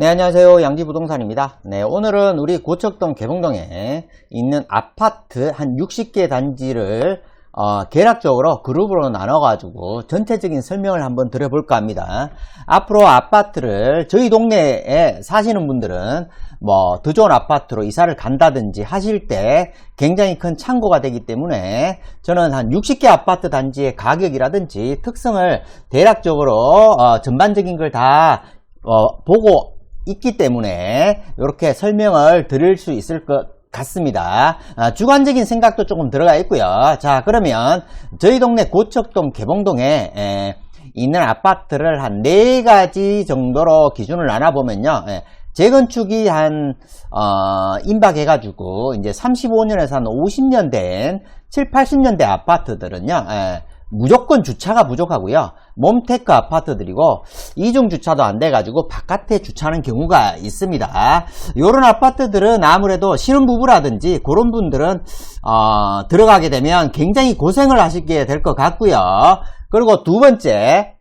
네, 안녕하세요. 양지부동산입니다. 네, 오늘은 우리 고척동 개봉동에 있는 아파트 한 60개 단지를 계략적으로 그룹으로 나눠가지고 전체적인 설명을 한번 드려볼까 합니다. 앞으로 아파트를 저희 동네에 사시는 분들은 더 좋은 아파트로 이사를 간다든지 하실 때 굉장히 큰 참고가 되기 때문에 저는 한 60개 아파트 단지의 가격이라든지 특성을 대략적으로 전반적인 걸 다 보고 있기 때문에 이렇게 설명을 드릴 수 있을 것 같습니다. 주관적인 생각도 조금 들어가 있고요. 자, 그러면 저희 동네 고척동 개봉동에 있는 아파트를 한 4가지 정도로 기준을 나눠보면요. 재건축이 한 임박해가지고 이제 35년에서 한 50년 된 7, 80년대 아파트들은요. 무조건 주차가 부족하고요. 몬테크 아파트들이고 이중 주차도 안 돼가지고 바깥에 주차하는 경우가 있습니다. 이런 아파트들은 아무래도 신혼부부라든지 그런 분들은 들어가게 되면 굉장히 고생을 하시게 될 것 같고요. 그리고 두 번째,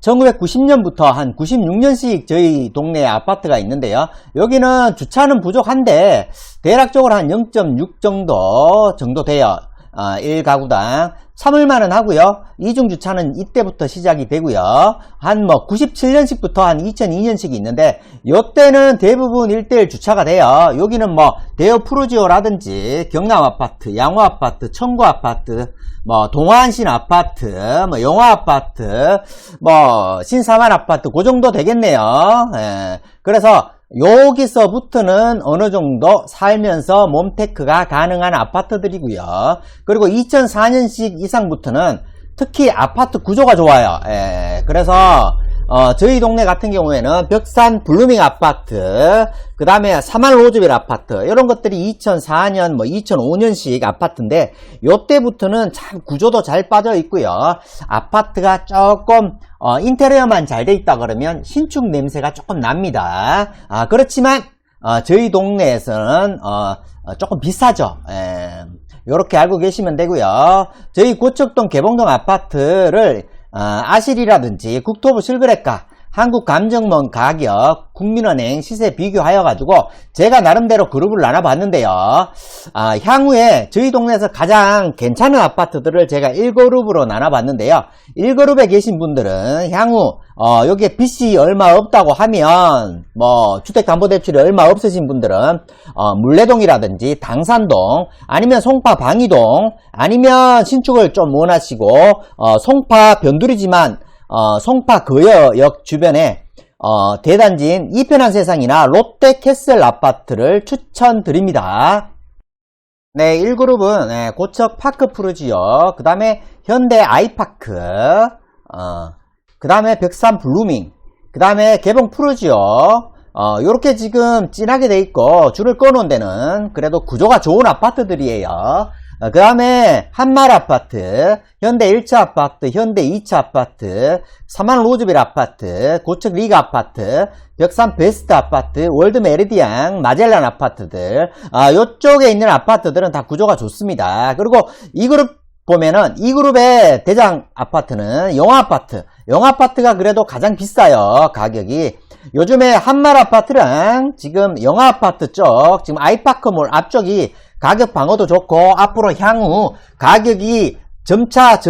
1990년부터 한 96년씩 저희 동네에 아파트가 있는데요. 여기는 주차는 부족한데 대략적으로 한 0.6 정도 돼요. 1가구당 3을만은 하고요. 이중주차는 이때부터 시작이 되고요. 한 97년식부터 한 2002년식이 있는데 요때는 대부분 1대1 주차가 돼요. 여기는 대여 푸르지오라든지 경남아파트, 양호아파트, 청구아파트, 동화안신 아파트, 영화아파트, 신사만 아파트 그 정도 되겠네요. 그래서 여기서부터는 어느 정도 살면서 몬테크가 가능한 아파트들이고요. 그리고 2004년식 이상부터는 특히 아파트 구조가 좋아요. 그래서 저희 동네 같은 경우에는 벽산 블루밍 아파트, 그 다음에 사만 로즈빌 아파트, 이런 것들이 2004년, 2005년식 아파트인데, 요때부터는 참 구조도 잘 빠져 있고요. 아파트가 조금, 인테리어만 잘 돼 있다 그러면 신축 냄새가 조금 납니다. 그렇지만, 저희 동네에서는, 조금 비싸죠. 요렇게 알고 계시면 되고요. 저희 고척동 개봉동 아파트를 아실이라든지 국토부 실거래가, 한국감정원 가격, 국민은행 시세 비교하여 가지고 제가 나름대로 그룹을 나눠봤는데요. 향후에 저희 동네에서 가장 괜찮은 아파트들을 제가 1그룹으로 나눠봤는데요. 1그룹에 계신 분들은 향후 여기에 빚이 얼마 없다고 하면 주택담보대출이 얼마 없으신 분들은 물레동이라든지 당산동, 아니면 송파 방이동, 아니면 신축을 좀 원하시고 송파 변두리지만 송파 거여역 주변에 대단지인 이편한 세상이나 롯데캐슬 아파트를 추천드립니다. 네, 1그룹은 고척 파크 푸르지오, 그 다음에 현대 아이파크, 그 다음에 벽산 블루밍, 그 다음에 개봉 푸르지오, 요렇게 지금 진하게 돼 있고 줄을 꺼놓은 데는 그래도 구조가 좋은 아파트들이에요. 그 다음에 한말 아파트, 현대 1차 아파트, 현대 2차 아파트, 사만 로즈빌 아파트, 고척 리그 아파트, 벽산 베스트 아파트, 월드 메리디안, 마젤란 아파트들, 요쪽에 있는 아파트들은 다 구조가 좋습니다. 그리고 이 그룹 보면은 이 그룹의 대장 아파트는 영화아파트. 영화아파트가 그래도 가장 비싸요, 가격이. 요즘에 한말 아파트랑 지금 영화아파트 쪽, 지금 아이파크몰 앞쪽이 가격 방어도 좋고 앞으로 향후 가격이 점차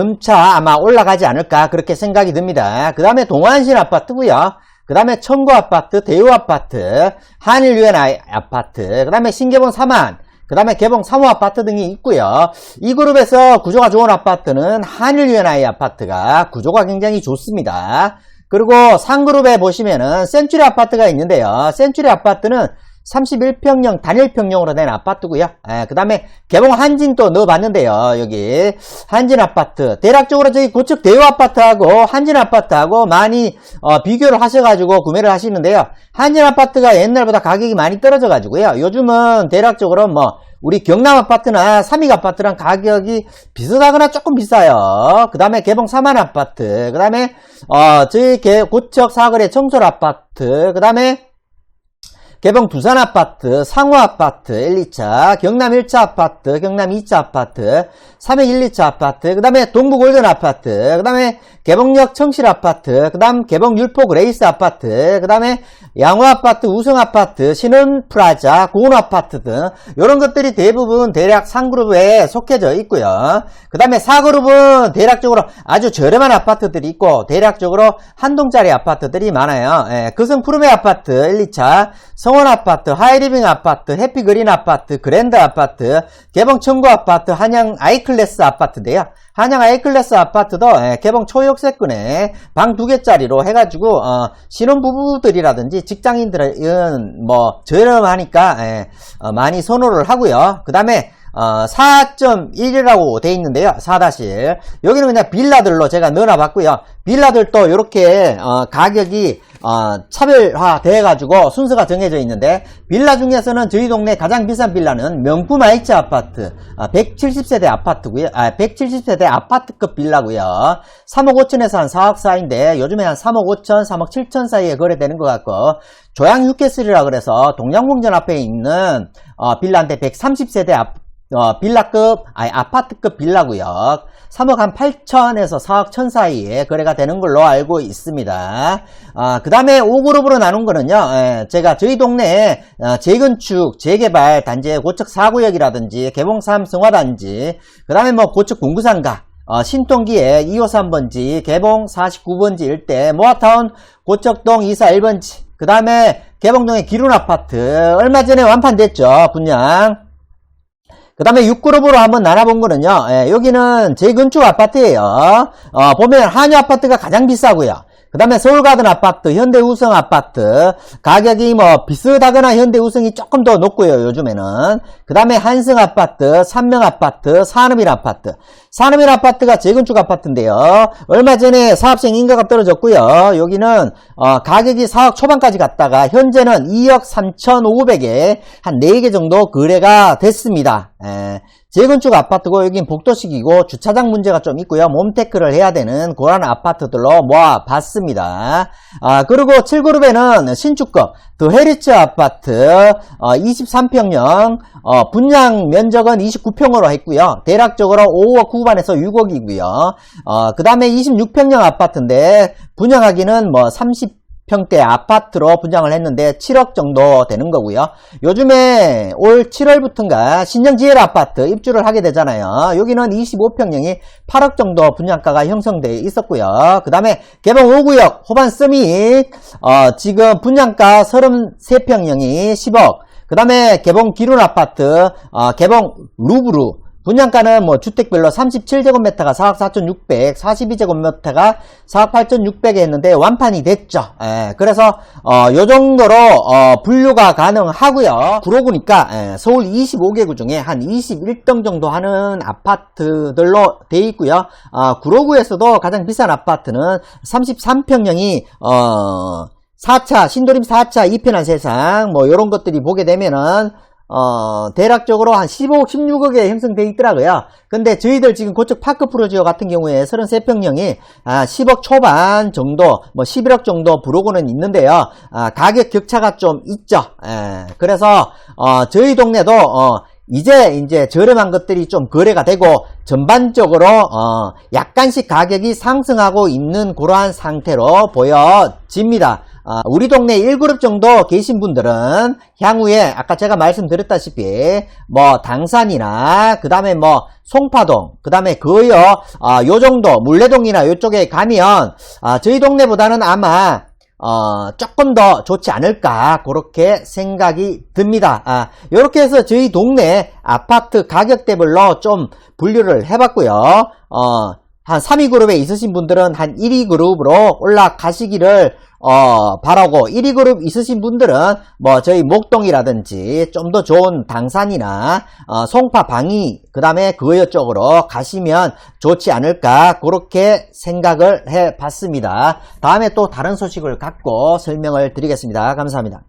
아마 올라가지 않을까 그렇게 생각이 듭니다. 그 다음에 동안신 아파트고요. 그 다음에 청구아파트, 대우아파트, 한일 UNI 아파트, 그 다음에 신개봉 3만, 그 다음에 개봉 3호 아파트 등이 있고요. 이 그룹에서 구조가 좋은 아파트는 한일 UNI 아파트가 구조가 굉장히 좋습니다. 그리고 상그룹에 보시면은 센츄리 아파트가 있는데요. 센츄리 아파트는 31평형 단일평형으로 된 아파트고요. 그 다음에 개봉 한진 또 넣어봤는데요. 여기 한진 아파트 대략적으로 저희 고척 대우 아파트하고 한진 아파트하고 많이 비교를 하셔가지고 구매를 하시는데요. 한진 아파트가 옛날보다 가격이 많이 떨어져 가지고요. 요즘은 대략적으로 우리 경남 아파트나 삼익 아파트랑 가격이 비슷하거나 조금 비싸요. 그 다음에 개봉 3만 아파트, 그 다음에 저희 고척 사거리 청솔 아파트, 그 다음에 개봉 두산 아파트, 상호 아파트 1, 2차, 경남 1차 아파트, 경남 2차 아파트, 삼행 1, 2차 아파트, 그 다음에 동부 골든 아파트, 그 다음에 개봉역 청실 아파트, 그 다음 개봉 율포 그레이스 아파트, 그 다음에 양호 아파트, 우성 아파트, 신은 프라자, 고운 아파트 등 이런 것들이 대부분 대략 3그룹에 속해져 있고요. 그 다음에 4그룹은 대략적으로 아주 저렴한 아파트들이 있고 대략적으로 한 동짜리 아파트들이 많아요. 그성 푸르메 아파트 1, 2차, 성원 아파트, 하이리빙 아파트, 해피그린 아파트, 그랜드 아파트, 개봉 청구 아파트, 한양 아이클래스 아파트인데요. 한양 아이클래스 아파트도 개봉 초역세권에 방 2개짜리로 해가지고 신혼부부들이라든지 직장인들은 뭐 저렴하니까 많이 선호를 하고요. 그 다음에 4.1이라고 돼 있는데요. 4-1 여기는 그냥 빌라들로 제가 넣어놔봤고요. 빌라들도 이렇게 가격이 차별화 돼가지고 순서가 정해져 있는데, 빌라 중에서는 저희 동네 가장 비싼 빌라는 명품 아이츠 아파트 170세대 아파트고요. 170세대 아파트급 빌라고요. 3억 5천에서 한 4억 사이인데 요즘에 한 3억 5천, 3억 7천 사이에 거래되는 것 같고, 조양 휴게슬이라 그래서 동양공전 앞에 있는 빌라인데 130세대 빌라급, 아파트급 빌라고요. 3억 한 8천에서 4억 1천 사이에 거래가 되는 걸로 알고 있습니다. 그 다음에 5그룹으로 나눈 거는요, 제가 저희 동네에 재건축, 재개발 단지의 고척 4구역이라든지 개봉 3 성화단지, 그 다음에 뭐 고척 공구상가, 신통기의 2호 3번지, 개봉 49번지 일대, 모아타운 고척동 24 1번지, 그 다음에 개봉동의 기룬아파트, 얼마 전에 완판됐죠, 분양. 그 다음에 6그룹으로 한번 나눠본 거는요, 여기는 재건축 아파트예요. 보면 한유 아파트가 가장 비싸고요. 그 다음에 서울가든 아파트, 현대우성 아파트, 가격이 뭐 비슷하거나 현대우성이 조금 더 높고요, 요즘에는. 그 다음에 한승 아파트, 삼명 아파트, 산업일 아파트. 산업일 아파트가 재건축 아파트인데요. 얼마 전에 사업생 인가가 떨어졌고요. 여기는 가격이 4억 초반까지 갔다가 현재는 2억 3,500에 한 4개 정도 거래가 됐습니다. 재건축 아파트고 여긴 복도식이고 주차장 문제가 좀 있고요. 몸테크를 해야 되는 그런 아파트들로 모아봤습니다. 그리고 7그룹에는 신축급 더 헤리츠 아파트 23평형 분양 면적은 29평으로 했고요. 대략적으로 5억 후반에서 6억이고요. 그 다음에 26평형 아파트인데 분양하기는 뭐 30평대 아파트로 분양을 했는데 7억 정도 되는 거고요. 요즘에 올 7월부터인가 신정 GL 아파트 입주를 하게 되잖아요. 여기는 25평형이 8억 정도 분양가가 형성되어 있었고요. 그 다음에 개봉 5구역 호반 서밋 지금 분양가 33평형이 10억, 그 다음에 개봉 기룬 아파트 개봉 루브르 분양가는 뭐 주택별로 37제곱미터가 4억 4,600, 42제곱미터가 4억 8,600에 했는데 완판이 됐죠. 그래서 요 정도로 분류가 가능하고요. 구로구니까 서울 25개구 중에 한 21등 정도 하는 아파트들로 돼 있고요. 구로구에서도 가장 비싼 아파트는 33평형이 4차 신도림 4차 2편한 세상 뭐 요런 것들이 보게 되면은 대략적으로 한 15억, 16억에 형성되어 있더라고요. 근데 저희들 지금 고척 파크 프로지오 같은 경우에 33평형이 10억 초반 정도, 뭐 11억 정도 부르고는 있는데요. 가격 격차가 좀 있죠. 그래서 저희 동네도 이제 저렴한 것들이 좀 거래가 되고 전반적으로 약간씩 가격이 상승하고 있는 그러한 상태로 보여집니다. 우리 동네 1그룹 정도 계신 분들은 향후에 아까 제가 말씀드렸다시피 뭐 당산이나 그 다음에 뭐 송파동 그 다음에 거여 요 정도 물레동이나 요쪽에 가면 저희 동네보다는 아마 조금 더 좋지 않을까 그렇게 생각이 듭니다. 이렇게 해서 저희 동네 아파트 가격대별로 좀 분류를 해봤고요. 한 3위 그룹에 있으신 분들은 한 1위 그룹으로 올라가시기를 바라고, 1위 그룹 있으신 분들은 뭐 저희 목동이라든지 좀 더 좋은 당산이나 송파 방이 그 다음에 거여 쪽으로 가시면 좋지 않을까 그렇게 생각을 해봤습니다. 다음에 또 다른 소식을 갖고 설명을 드리겠습니다. 감사합니다.